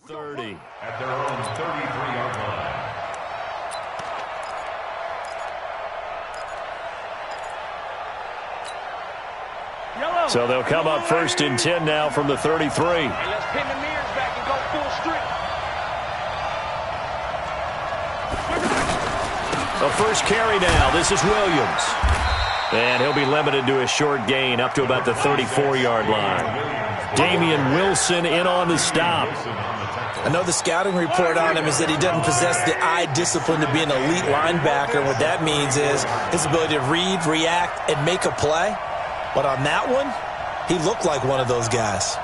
30. At their own 33-yard line. So they'll come up 1st and 10 now from the 33. Hey, let's pin the mirrors back and go full strip. The first carry now. This is Williams. And he'll be limited to a short gain up to about the 34-yard line. Damian Wilson in on the stop. I know the scouting report on him is that he doesn't possess the eye discipline to be an elite linebacker. What that means is his ability to read, react, and make a play. But on that one, he looked like one of those guys.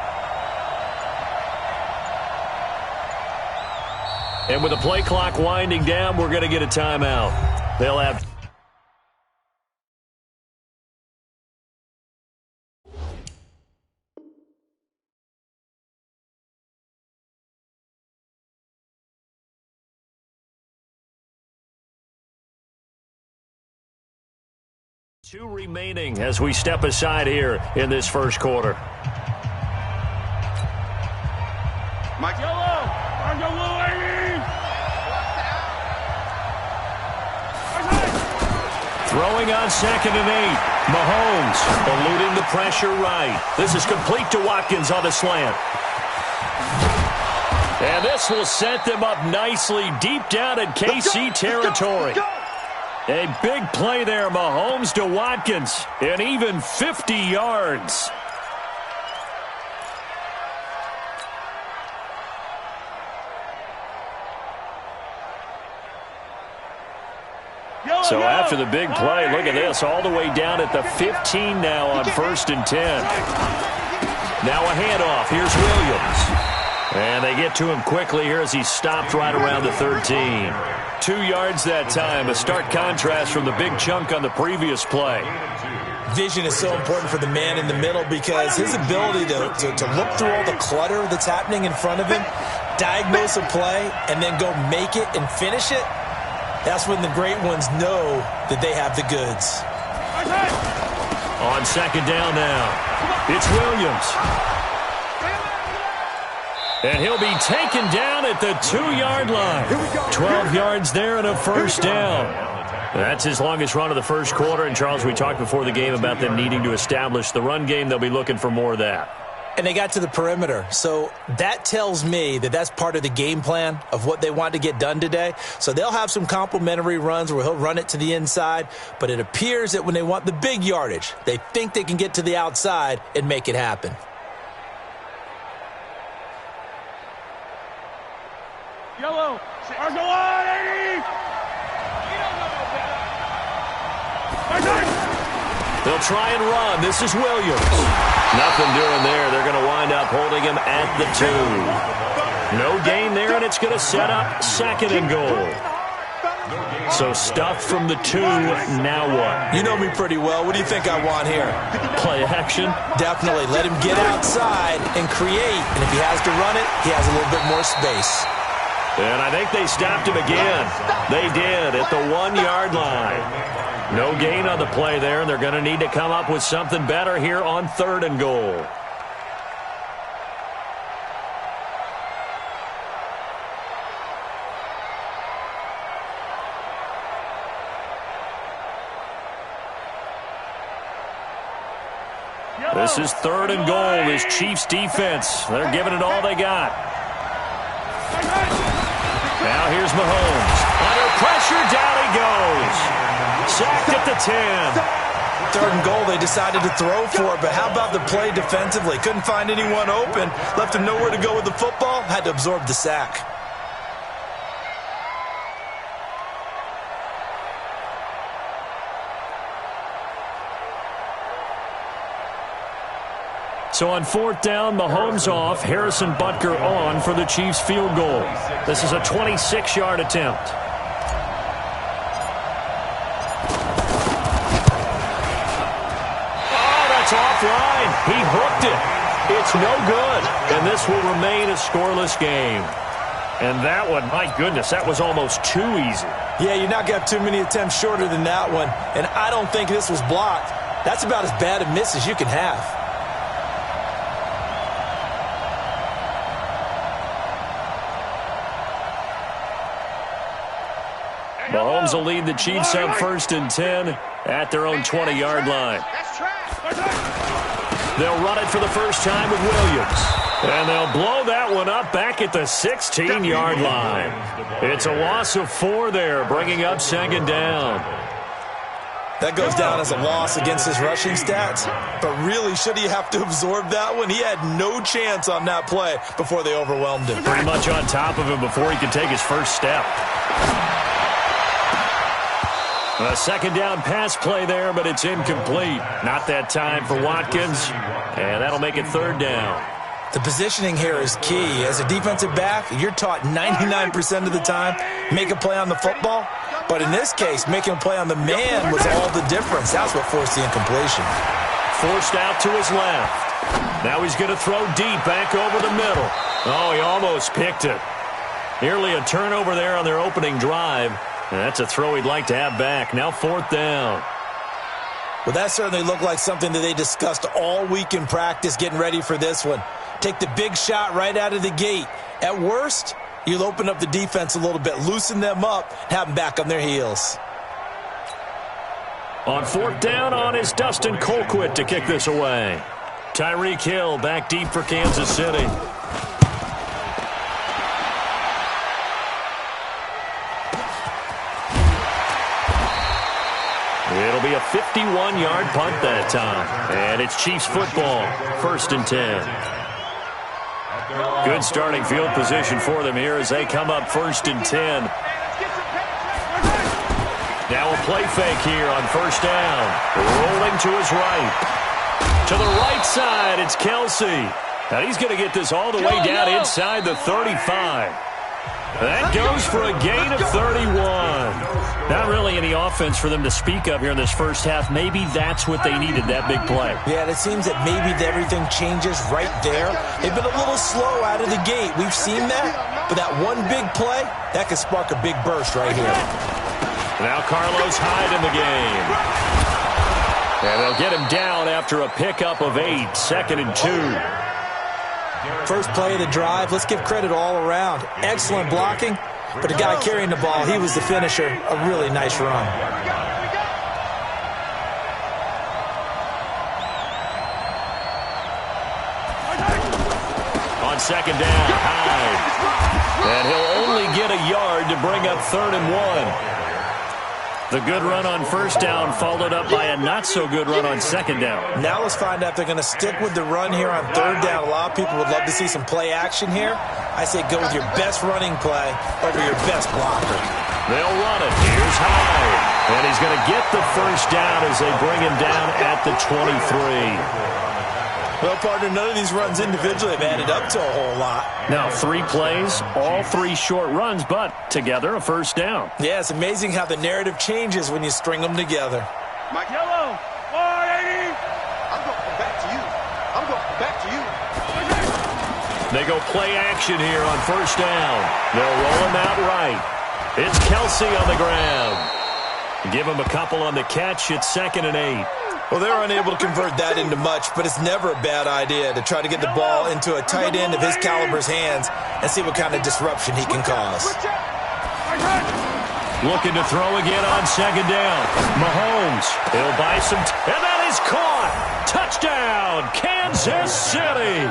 And with the play clock winding down, we're going to get a timeout. They'll have... Two remaining as we step aside here in this first quarter. Mike Yellow, Throwing on 2nd and 8. Mahomes eluding the pressure right. This is complete to Watkins on the slant. And this will set them up nicely deep down in KC territory. A big play there, Mahomes to Watkins, and even 50 yards. So after the big play, look at this, all the way down at the 15 now on 1st and 10. Now a handoff. Here's Williams. And they get to him quickly here as he's stopped right around the 13. 2 yards that time, a stark contrast from the big chunk on the previous play. Vision is so important for the man in the middle because his ability to look through all the clutter that's happening in front of him, diagnose a play, and then go make it and finish it, that's when the great ones know that they have the goods. On 2nd down now, it's Williams. And he'll be taken down at the 2-yard line. 12 yards there and a first down. That's his longest run of the first quarter. And, Charles, we talked before the game about them needing to establish the run game. They'll be looking for more of that. And they got to the perimeter. So that tells me that that's part of the game plan of what they want to get done today. So they'll have some complementary runs where he'll run it to the inside. But it appears that when they want the big yardage, they think they can get to the outside and make it happen. Yellow, They'll try and run. This is Williams. Nothing doing there. They're going to wind up holding him at the 2. No gain there, and it's going to set up 2nd and goal. So stuff from the 2. Now what? You know me pretty well. What do you think I want here? Play action? Definitely. Let him get outside and create. And if he has to run it, he has a little bit more space. And I think they stopped him again. They did at the 1-yard line. No gain on the play there, and they're going to need to come up with something better here on 3rd and goal. This is 3rd and goal. This Chiefs defense, they're giving it all they got. Now here's Mahomes. Under pressure, down he goes. Sacked at the 10. 3rd and goal, they decided to throw for it, but how about the play defensively? Couldn't find anyone open. Left him nowhere to go with the football. Had to absorb the sack. So on 4th down, Mahomes off, Harrison Butker on for the Chiefs field goal. This is a 26-yard attempt. Oh, that's offline. He hooked it. It's no good. And this will remain a scoreless game. And that one, my goodness, that was almost too easy. Yeah, you're not got too many attempts shorter than that one. And I don't think this was blocked. That's about as bad a miss as you can have. Mahomes will lead the Chiefs up 1st and 10 at their own 20-yard line. They'll run it for the first time with Williams. And they'll blow that one up back at the 16-yard line. It's a loss of 4 there, bringing up 2nd down. That goes down as a loss against his rushing stats. But really, should he have to absorb that one? He had no chance on that play before they overwhelmed him. Pretty much on top of him before he could take his first step. A 2nd down pass play there, but it's incomplete. Not that time for Watkins, and that'll make it 3rd down. The positioning here is key. As a defensive back, you're taught 99% of the time, make a play on the football. But in this case, making a play on the man was all the difference. That's what forced the incompletion. Forced out to his left. Now he's going to throw deep back over the middle. Oh, he almost picked it. Nearly a turnover there on their opening drive. And that's a throw he'd like to have back. Now 4th down. Well, that certainly looked like something that they discussed all week in practice getting ready for this one. Take the big shot right out of the gate. At worst, you'll open up the defense a little bit, loosen them up, and have them back on their heels. On 4th down on is Dustin Colquitt to kick this away. Tyreek Hill back deep for Kansas City. It'll be a 51-yard punt that time. And it's Chiefs football, 1st and 10. Good starting field position for them here as they come up 1st and 10. Now a play fake here on 1st down. Rolling to his right. To the right side, it's Kelsey. And he's going to get this all the way down inside the 35. That goes for a gain of 31. Not really any offense for them to speak of here in this first half. Maybe that's what they needed, that big play. Yeah, and it seems that maybe everything changes right there. They've been a little slow out of the gate. We've seen that. But that one big play, that could spark a big burst right here. Now Carlos Hyde in the game. And they'll get him down after a pickup of 8, 2nd and 2. First play of the drive, let's give credit all around. Excellent blocking, but the guy carrying the ball, he was the finisher. A really nice run. On 2nd down, Hyde. And he'll only get a yard to bring up 3rd and 1. The good run on 1st down followed up by a not-so-good run on 2nd down. Now let's find out if they're going to stick with the run here on 3rd down. A lot of people would love to see some play action here. I say go with your best running play over your best blocker. They'll run it. Here's Hyde. And he's going to get the 1st down as they bring him down at the 23. Well, partner, none of these runs individually have added up to a whole lot. Now, 3 plays, all 3 short runs, but together a 1st down. Yeah, it's amazing how the narrative changes when you string them together. Mike Yellow, 480. I'm going back to you. I'm going back to you. They go play action here on 1st down. They'll roll him out right. It's Kelsey on the ground. Give him a couple on the catch. It's 2nd and 8. Well, they're unable to convert that into much, but it's never a bad idea to try to get the ball into a tight end of his caliber's hands and see what kind of disruption he can cause. Looking to throw again on 2nd down. Mahomes, he'll buy some, and that is caught. Touchdown, Kansas City.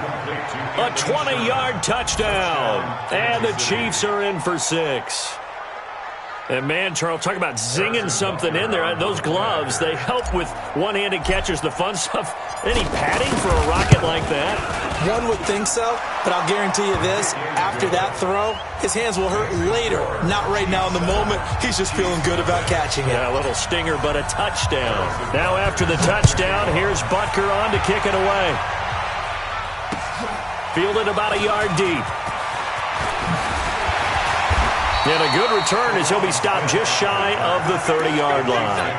A 20-yard touchdown, and the Chiefs are in for 6. And, man, Charles, talk about zinging something in there. Those gloves, they help with one-handed catches, the fun stuff. Any padding for a rocket like that? One would think so, but I'll guarantee you this. After that throw, his hands will hurt later. Not right now in the moment. He's just feeling good about catching it. Yeah, a little stinger, but a touchdown. Now after the touchdown, here's Butker on to kick it away. Fielded about a yard deep. And a good return as he'll be stopped just shy of the 30-yard line.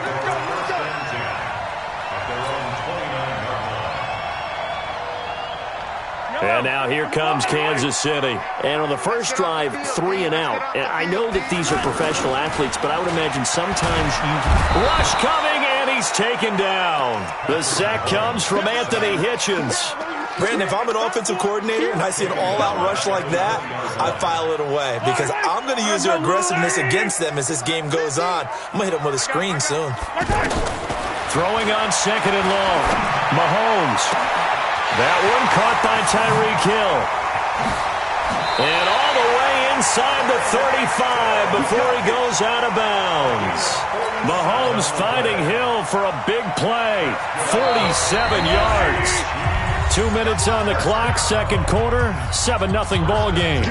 And now here comes Kansas City. And on the first drive, 3 and out. And I know that these are professional athletes, but I would imagine sometimes you... Rush coming, and he's taken down. The sack comes from Anthony Hitchens. Brandon, if I'm an offensive coordinator and I see an all-out rush like that, I file it away because I'm going to use their aggressiveness against them as this game goes on. I'm going to hit them with a screen soon. Throwing on second and long. Mahomes. That one caught by Tyreek Hill. And all the way inside the 35 before he goes out of bounds. Mahomes finding Hill for a big play. 47 yards. 2 minutes on the clock, second quarter, 7-0 ball game.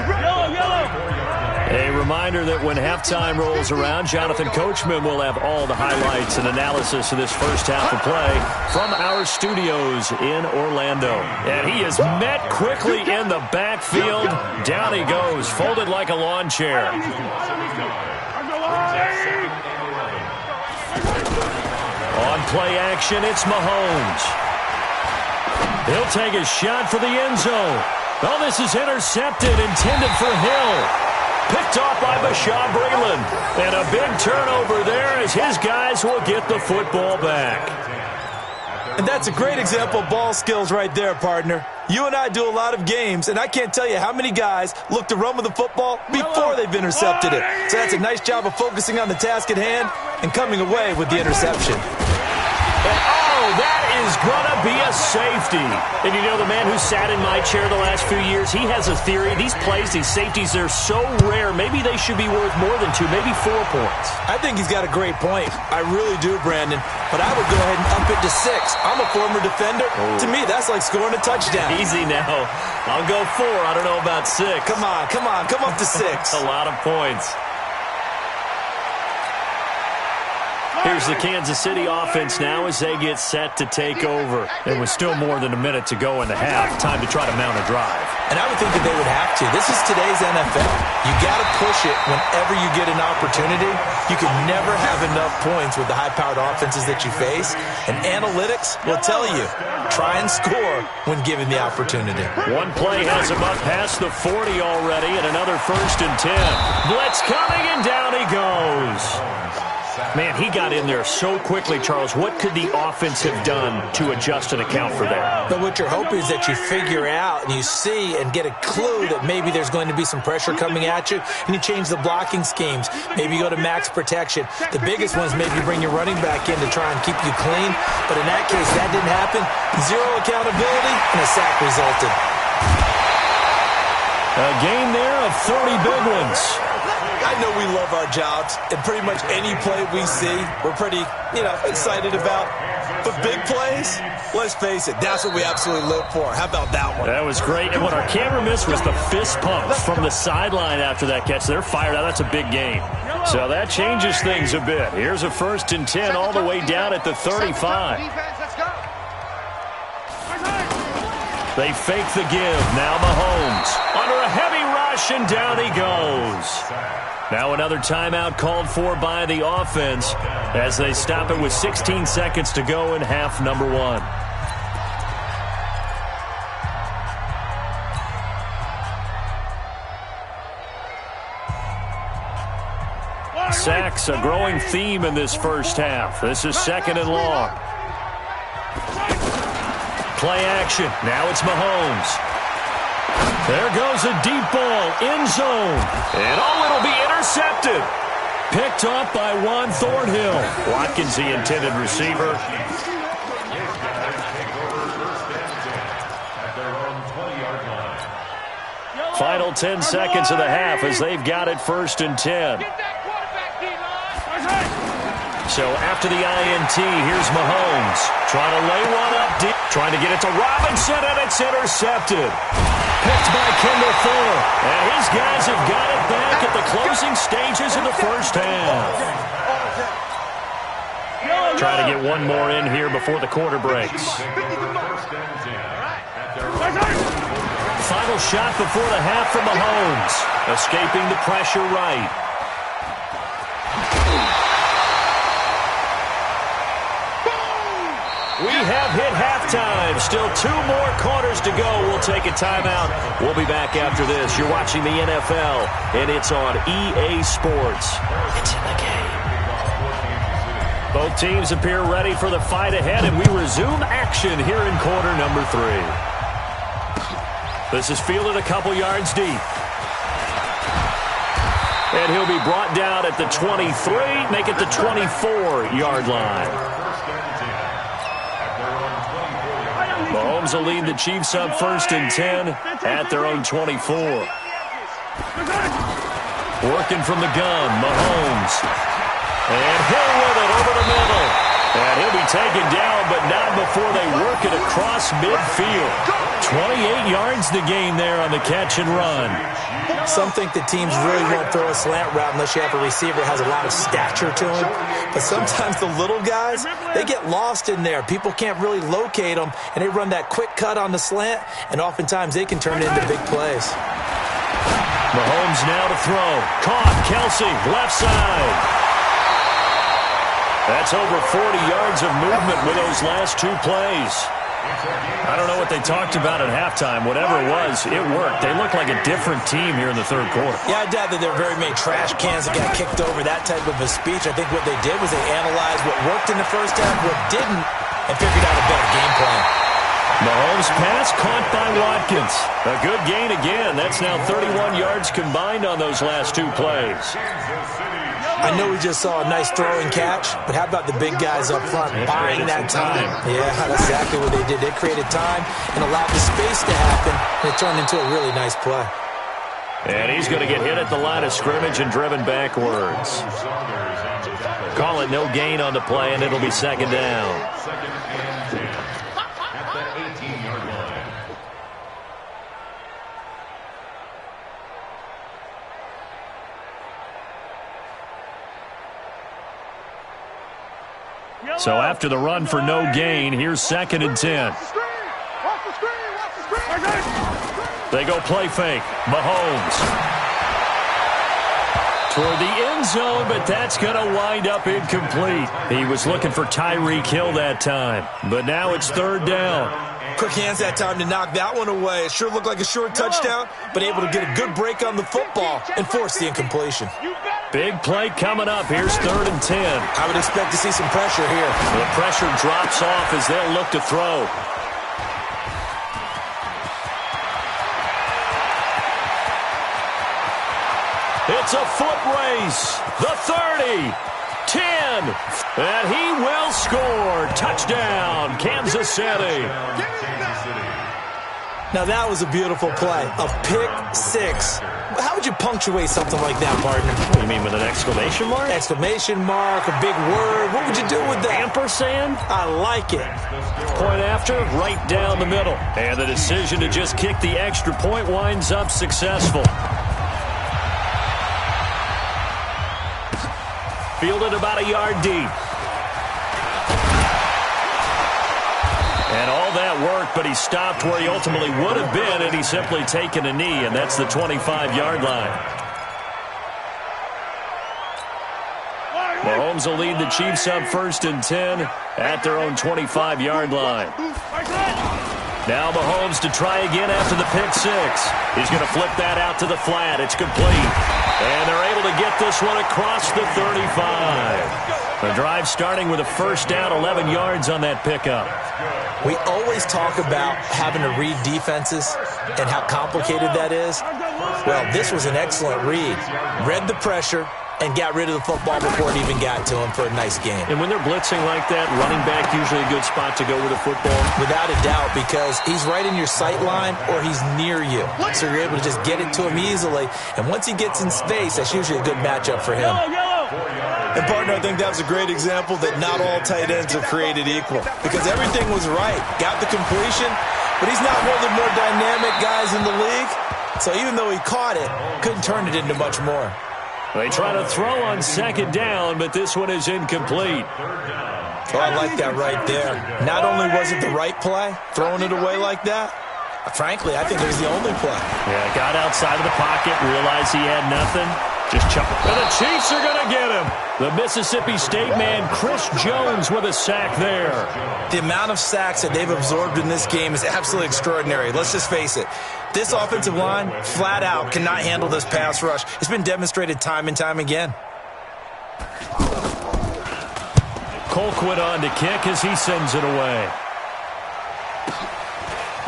A reminder that when halftime rolls around, Jonathan Coachman will have all the highlights and analysis of this first half of play from our studios in Orlando. And he is met quickly in the backfield. Down he goes, folded like a lawn chair. On play action, it's Mahomes. He'll take a shot for the end zone. Oh, this is intercepted, intended for Hill. Picked off by Bashaw Breeland. And a big turnover there as his guys will get the football back. And that's a great example of ball skills right there, partner. You and I do a lot of games, and I can't tell you how many guys look to run with the football before they've intercepted it. So that's a nice job of focusing on the task at hand and coming away with the interception. And oh, that is going to be a safety. And you know, the man who sat in my chair the last few years, he has a theory. These plays, these safeties, they're so rare. Maybe they should be worth more than 2, maybe 4 points. I think he's got a great point. I really do, Brandon. But I would go ahead and up it to 6. I'm a former defender. Oh. To me, that's like scoring a touchdown. Easy now. I'll go 4. I don't know about 6. Come on. Come up to 6. A lot of points. Here's the Kansas City offense now as they get set to take over. And with still more than a minute to go in the half, time to try to mount a drive. And I would think that they would have to. This is today's NFL. You got to push it whenever you get an opportunity. You can never have enough points with the high-powered offenses that you face. And analytics will tell you, try and score when given the opportunity. One play has him up past the 40 already, and another 1st and 10. Blitz coming, and down he goes. Man, he got in there so quickly, Charles. What could the offense have done to adjust and account for that? But what you're hoping is that you figure out and you see and get a clue that maybe there's going to be some pressure coming at you, and you change the blocking schemes. Maybe you go to max protection. The biggest one is maybe you bring your running back in to try and keep you clean. But in that case, that didn't happen. 0 accountability, and a sack resulted. A game there of 30 big ones. I know we love our jobs, and pretty much any play we see, we're pretty, excited about. But big plays, let's face it, that's what we absolutely live for. How about that one? That was great. And what our camera missed was the fist pump from the sideline after that catch. They're fired out. That's a big game. So that changes things a bit. Here's a 1st and 10 all the way down at the 35. They fake the give. Now Mahomes under a heavy rush, and down he goes. Now another timeout called for by the offense as they stop it with 16 seconds to go in half number 1. Sacks, a growing theme in this first half. This is 2nd and long. Play action. Now it's Mahomes. There goes a deep ball, end zone. And it'll be intercepted. Picked off by Juan Thornhill. Watkins, the intended receiver. Final 10 seconds of the half as they've got it 1st and 10. So after the INT, here's Mahomes. Trying to lay one up deep. Trying to get it to Robinson, and it's intercepted. Picked by Kendall Fuller. And his guys have got it back at the closing stages of the first half. Trying to get one more in here before the quarter breaks. Final shot before the half from Mahomes. Escaping the pressure right. We have hit halftime. Still 2 more quarters to go. We'll take a timeout. We'll be back after this. You're watching the NFL, and it's on EA Sports. It's in the game. Both teams appear ready for the fight ahead, and we resume action here in quarter number 3. This is fielded a couple yards deep. And he'll be brought down at the 23, make it the 24-yard line. Mahomes will lead the Chiefs up 1st and 10 at their own 24. Working from the gun, Mahomes. And Hill with it over the middle. And he'll be taken down, but not before they work it across midfield. 28 yards to gain there on the catch and run. Some think that teams really won't throw a slant route unless you have a receiver that has a lot of stature to him. But sometimes the little guys, they get lost in there. People can't really locate them, and they run that quick cut on the slant, and oftentimes they can turn it into big plays. Mahomes now to throw. Caught, Kelsey, left side. That's over 40 yards of movement with those last 2 plays. I don't know what they talked about at halftime. Whatever it was, it worked. They look like a different team here in the 3rd quarter. Yeah, I doubt that there are very many trash cans that got kicked over, that type of a speech. I think what they did was they analyzed what worked in the first half, what didn't, and figured out a better game plan. Mahomes' pass caught by Watkins. A good gain again. That's now 31 yards combined on those last 2 plays. I know we just saw a nice throwing catch, but how about the big guys up front buying that time? Yeah, that's exactly what they did. They created time and allowed the space to happen, and it turned into a really nice play. And he's going to get hit at the line of scrimmage and driven backwards. Call it no gain on the play, and it'll be 2nd down. So after the run for no gain, here's 2nd and 10. They go play fake. Mahomes. Toward the end zone, but that's going to wind up incomplete. He was looking for Tyreek Hill that time, but now it's 3rd down. Quick hands that time to knock that one away. It sure looked like a short touchdown, but able to get a good break on the football and force the incompletion. Big play coming up. Here's 3rd and 10. I would expect to see some pressure here. The pressure drops off as they'll look to throw. It's a foot race. The 30, 10, and he will score. Touchdown, Kansas City. Now that was a beautiful play. A pick 6. How would you punctuate something like that, partner? What do you mean, with an exclamation mark? Exclamation mark, a big word. What would you do with that? Ampersand? I like it. Point after, right down the middle. And the decision to just kick the extra point winds up successful. Fielded about a yard deep. And all that worked, but he stopped where he ultimately would have been, and he's simply taken a knee, and that's the 25-yard line. Mahomes will lead the Chiefs up 1st and 10 at their own 25-yard line. Now Mahomes to try again after the pick 6. He's going to flip that out to the flat. It's complete. And they're able to get this one across the 35. The drive starting with a 1st down, 11 yards on that pickup. We always talk about having to read defenses and how complicated that is. Well, this was an excellent read. Read the pressure and got rid of the football before it even got to him for a nice game. And when they're blitzing like that, running back usually a good spot to go with the football? Without a doubt, because he's right in your sight line or he's near you. So you're able to just get it to him easily. And once he gets in space, that's usually a good matchup for him. And, partner, I think that was a great example that not all tight ends are created equal. Because everything was right. Got the completion, but he's not one of the more dynamic guys in the league. So even though he caught it, couldn't turn it into much more. They try to throw on 2nd down, but this one is incomplete. Oh, I like that right there. Not only was it the right play, throwing it away like that, frankly, I think it was the only play. Yeah, got outside of the pocket, realized he had nothing. Just chuck. And the Chiefs are going to get him. The Mississippi State man, Chris Jones, with a sack there. The amount of sacks that they've absorbed in this game is absolutely extraordinary. Let's just face it. This offensive line, flat out, cannot handle this pass rush. It's been demonstrated time and time again. Colquitt on to kick as he sends it away.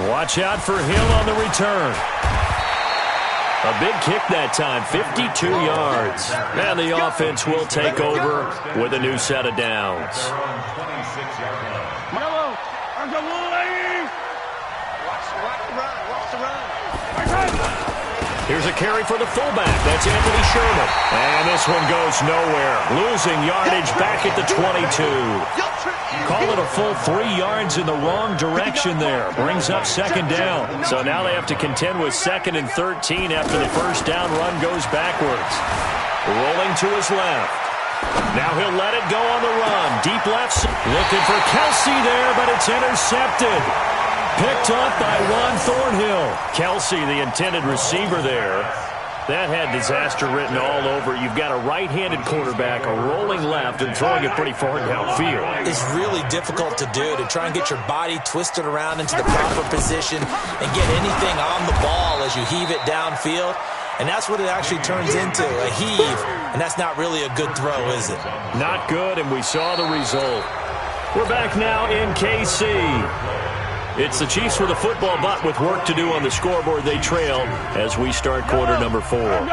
Watch out for Hill on the return. A big kick that time, 52 yards. And the offense will take over with a new set of downs. Here's a carry for the fullback. That's Anthony Sherman. And this one goes nowhere. Losing yardage back at the 22. Call it a full 3 yards in the wrong direction there. Brings up second down. So now they have to contend with 2nd and 13 after the first down run goes backwards. Rolling to his left. Now he'll let it go on the run. Deep left. Looking for Kelsey there, but it's intercepted. Picked up by Juan Thornhill. Kelsey, the intended receiver there. That had disaster written all over. You've got a right-handed quarterback, a rolling left, and throwing it pretty far downfield. It's really difficult to do, to try and get your body twisted around into the proper position and get anything on the ball as you heave it downfield. And that's what it actually turns into, a heave. And that's not really a good throw, is it? Not good, and we saw the result. We're back now in KC. It's the Chiefs with a football, but with work to do on the scoreboard. They trail as we start quarter number 4. On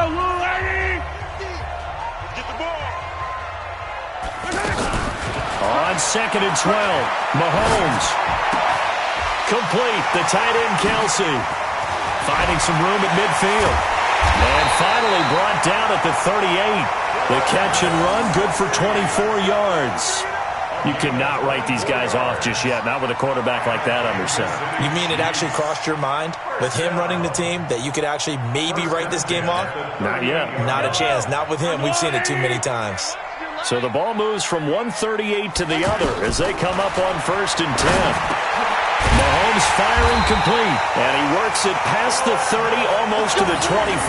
2nd and 12, Mahomes. Complete, the tight end Kelsey. Finding some room at midfield. And finally brought down at the 38. The catch and run, good for 24 yards. You cannot write these guys off just yet, not with a quarterback like that under center. You mean it actually crossed your mind with him running the team that you could actually maybe write this game off? Not yet. Not a chance. Not with him. We've seen it too many times. So the ball moves from 138 to the other as they come up on 1st and 10. Mahomes firing complete, and he works it past the 30, almost to the 25.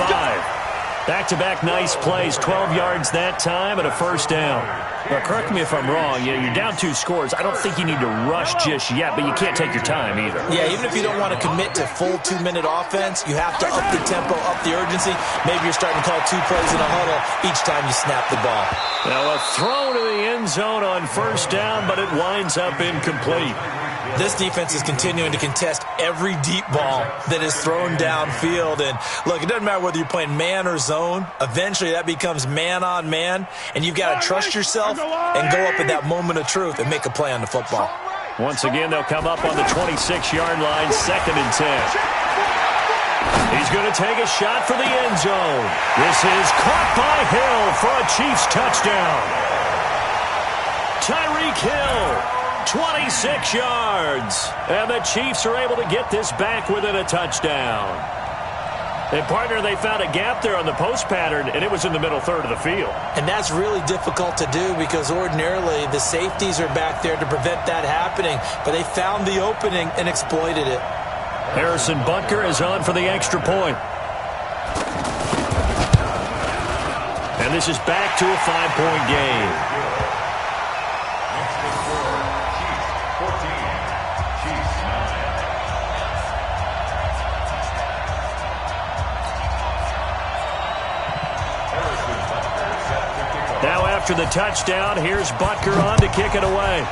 Back-to-back nice plays, 12 yards that time and a first down. Now, correct me if I'm wrong, you're down 2 scores. I don't think you need to rush just yet, but you can't take your time either. Yeah, even if you don't want to commit to full 2-minute offense, you have to up the tempo, up the urgency. Maybe you're starting to call 2 plays in a huddle each time you snap the ball. Now a throw to the end zone on first down, but it winds up incomplete. This defense is continuing to contest every deep ball that is thrown downfield. And look, it doesn't matter whether you're playing man or zone. Eventually, that becomes man-on-man. And you've got to trust yourself and go up at that moment of truth and make a play on the football. Once again, they'll come up on the 26-yard line, 2nd and 10. He's going to take a shot for the end zone. This is caught by Hill for a Chiefs touchdown. Tyreek Hill. 26 yards. And the Chiefs are able to get this back within a touchdown. And, partner, they found a gap there on the post pattern, and it was in the middle third of the field. And that's really difficult to do because ordinarily the safeties are back there to prevent that happening. But they found the opening and exploited it. Harrison Butker is on for the extra point. And this is back to a 5-point game. Now after the touchdown, here's Butker on to kick it away.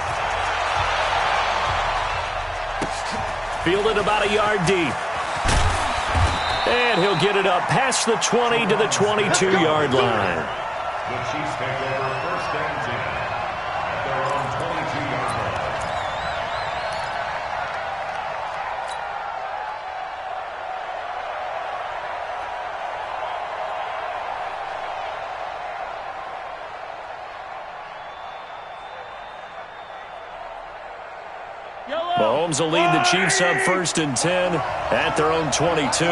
Fielded about a yard deep. And he'll get it up past the 20 to the 22-yard line. The Chiefs take over 1st and 10 at their own 22-yard line. Mahomes will lead the Chiefs up 1st and 10 at their own 22.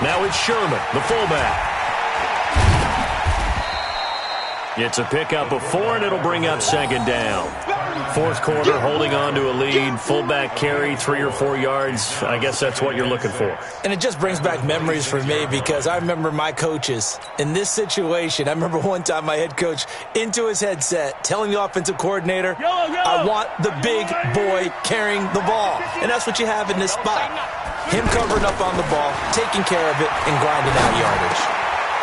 Now it's Sherman, the fullback. It's a pickup of 4, and it'll bring up 2nd down. 4th quarter, holding on to a lead. Fullback carry, 3 or 4 yards. I guess that's what you're looking for. And it just brings back memories for me because I remember my coaches in this situation. I remember one time my head coach into his headset telling the offensive coordinator, I want the big boy carrying the ball. And that's what you have in this spot. Him covering up on the ball, taking care of it, and grinding out yardage.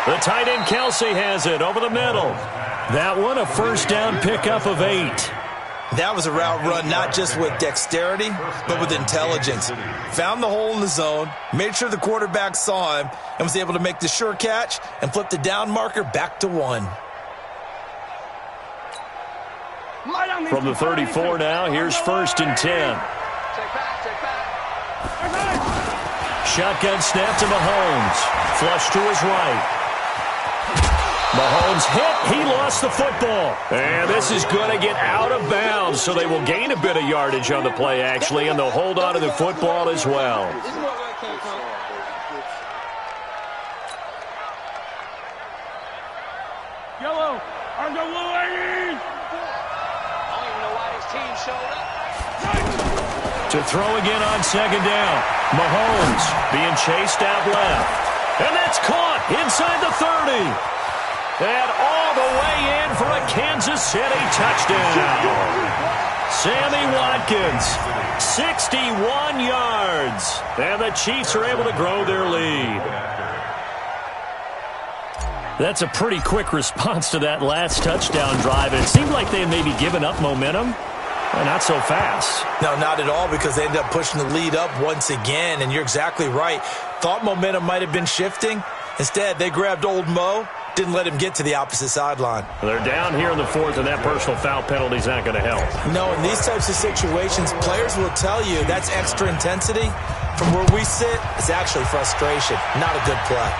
The tight end Kelsey has it over the middle. That one, a first down pickup of 8. That was a route run not just with dexterity, but with intelligence. Found the hole in the zone, made sure the quarterback saw him, and was able to make the sure catch and flip the down marker back to 1. From the 34 now, here's 1st and 10. Shotgun snap to Mahomes. Flush to his right. Mahomes hit. He lost the football. And this is going to get out of bounds, so they will gain a bit of yardage on the play, actually, and they'll hold on to the football as well. Yellow, on the blue ladies. I don't even know why this team showed up. To throw again on 2nd down. Mahomes being chased out left. And that's caught inside the 30. And all the way in for a Kansas City touchdown. Sammy Watkins, 61 yards. And the Chiefs are able to grow their lead. That's a pretty quick response to that last touchdown drive. It seemed like they had maybe given up momentum. Well, not so fast. No, not at all, because they ended up pushing the lead up once again, and you're exactly right. Thought momentum might have been shifting. Instead, they grabbed old Mo, didn't let him get to the opposite sideline. They're down here in the 4th, and that personal foul penalty is not going to help. No, in these types of situations, players will tell you that's extra intensity. From where we sit, it's actually frustration, not a good play.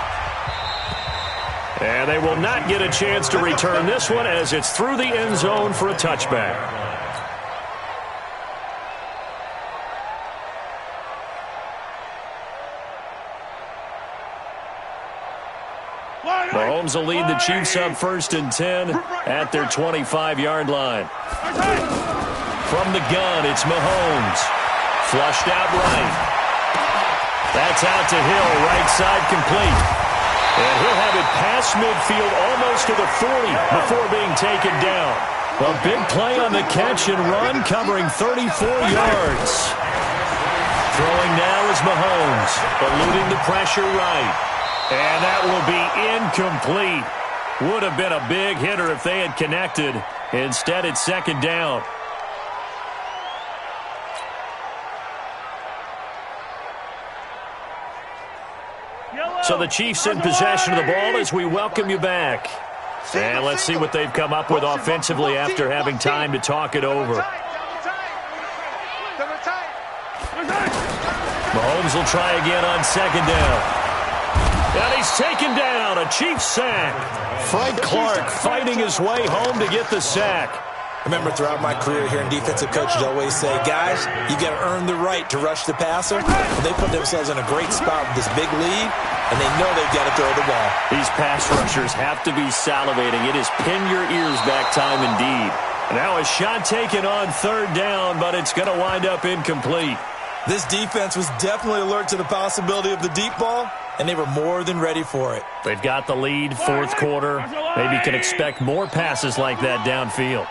And they will not get a chance to return this one as it's through the end zone for a touchback. Mahomes will lead the Chiefs up 1st and 10 at their 25-yard line. From the gun, it's Mahomes. Flushed out right. That's out to Hill, right side complete. And he'll have it past midfield almost to the 40 before being taken down. A big play on the catch and run, covering 34 yards. Throwing now is Mahomes, eluding the pressure right. And that will be incomplete. Would have been a big hitter if they had connected. Instead, it's 2nd down. So the Chiefs in possession of the ball as we welcome you back. And let's see what they've come up with offensively after having time to talk it over. Mahomes will try again on 2nd down. And he's taken down, a Chiefs sack. Frank Clark fighting his way home to get the sack. Remember, throughout my career here in defensive coaches always say, guys, you got to earn the right to rush the passer. And they put themselves in a great spot with this big lead, and they know they've got to throw the ball. These pass rushers have to be salivating. It is pin your ears back time indeed. Now a shot taken on 3rd down, but it's going to wind up incomplete. This defense was definitely alert to the possibility of the deep ball, and they were more than ready for it. They've got the lead, 4th quarter. Maybe can expect more passes like that downfield.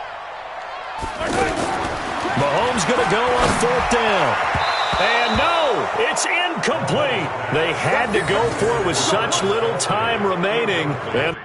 Mahomes going to go on 4th down. And no, it's incomplete. They had to go for it with such little time remaining. And